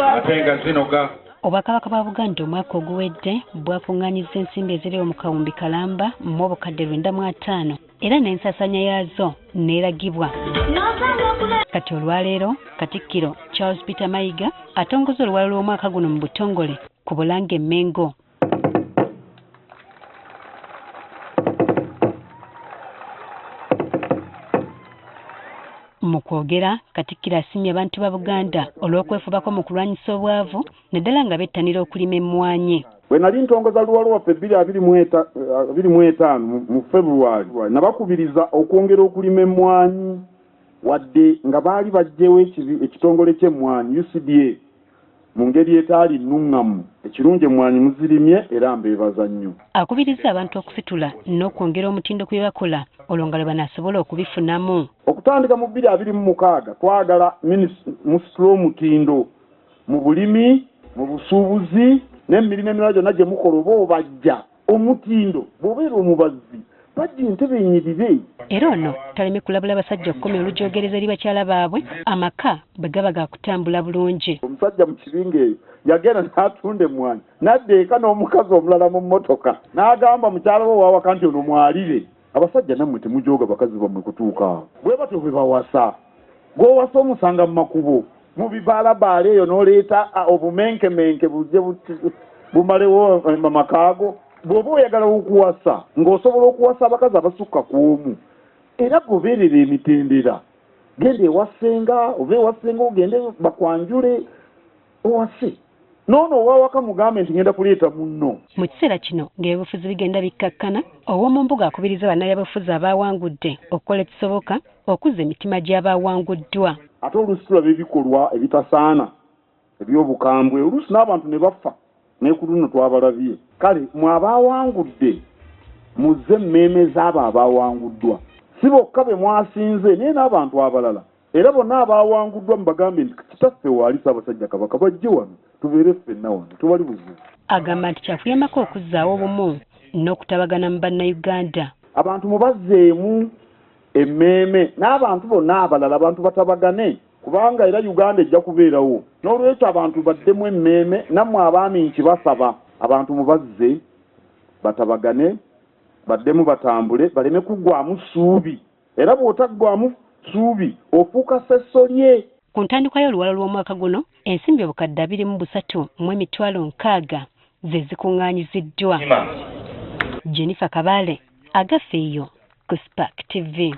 atenga zinoga. Obwakabaka bwa Buganda omwaka oguwedde bwakungaanyizza ensimbi eziri mu kawumbi kalamba mu obukadde 95 era n'ensasanya yaazo neeragibwa. Kati olwaleero Katikkiro Charles Peter Mayiga atongoza oluwalo lw'omwaka guno mu butongole ku Bulange Mengo. Mu kwogera Katikkiro asiimye abantu ba Buganda olw'okwefubako mu kulwanyisa obwavu naddala nga bettanira okulima emmwanyi. Bwe nali ntongoza luwalo waffe 2025 mu February nabakubiriza okwongera okulima emmwanyi wadde nga baali baggyewo ekitongole ky'emmwanyi UCDA mu ngeri etaali nnuŋŋamu. Ekirungi emmwanyi muzirimye era mbeebaza nnyo. Akubiriza abantu okusitula n'okwongera omutindo ku bye bakola olwo nga lwe banaasobola okubifunamu. Okutandika mu 2026 twagala musitule omutindo mu bulimi, mu busuubuzi n'emirimu emirala gyonna gye mukola oba obajja omutindo bw'obeera omubazzi bajja entebe enyirire. Era ono talemye kulabula basajja okukomya olujoogereza eri bakyala baabwe amaka bwe gaba ga kutambula bulungi. Omusajja mu kibinga eyo yagenda n'atunda emmwanyi n'adda eka n'omukazi omulala mu mmotoka n'agamba mukyala we owawaka nti ono mwalire. Abasajja nammwe temujooga bakazi bammwe kutuuka awo. Bwe batyo bwe bawasa. Gw'owasa omusanga mu makubo mu bibaalabaala eyo n'oleeta obumenkemenke bujje bumalewo amakaago. Bw'oba oyagala okuwasa ng'osobola okuwasa abakazi abasukka ku omu era goberera emitendera. Genda ewasenga oba ewasenga ogende bakwanjule owase. Noono owawaka mugambe nti ngenda kuleeta munno. Mu kiseera kino ng'ebyobufuzi bigenda bikkakkana ow'omu mbuga akubiriza bannabyabufuzi abaawangudde okukola ekisoboka okuzza emitima gy'abaawanguddwa. Ate oluusi tulaba ebikolwa ebitasaana eby'obukambwe oluusi n'abantu ne bafa naye ku luno twabalabye. Kale mwe abaawangudde muzze emmeeme z'abo abaawanguddwa si bokka be mwasinze naye n'abantu abalala era bonna abaawanguddwa mubagambe nti kitaffe waali Ssaabasajja Kabaka bajje wano tubeere ffenna wano tewali buzibu. Agamba nti kyakuyambako okuzzaawo obumu n'okutabagana mu bannayuganda. Abantu mubazzeemu emmeeme n'abantu bonna abalala abantu batabagane kubanga era Uganda ejja kubeerawo. N'olwekyo abantu baddemu emmeeme nammwe abaami nkibasaba abantu mubazze batabagane baddemu batambule baleme kuggwamu ssuubi era bw'otaggwamu ssuubi ofuuka sessolye. Ku ntandikwa y'oluwalo lw'omwaka guno ensimbi obukadde 23,600 ze zikuŋŋaanyiziddwa. Jennifer Kabale, Agafeeyo ku Spark TV.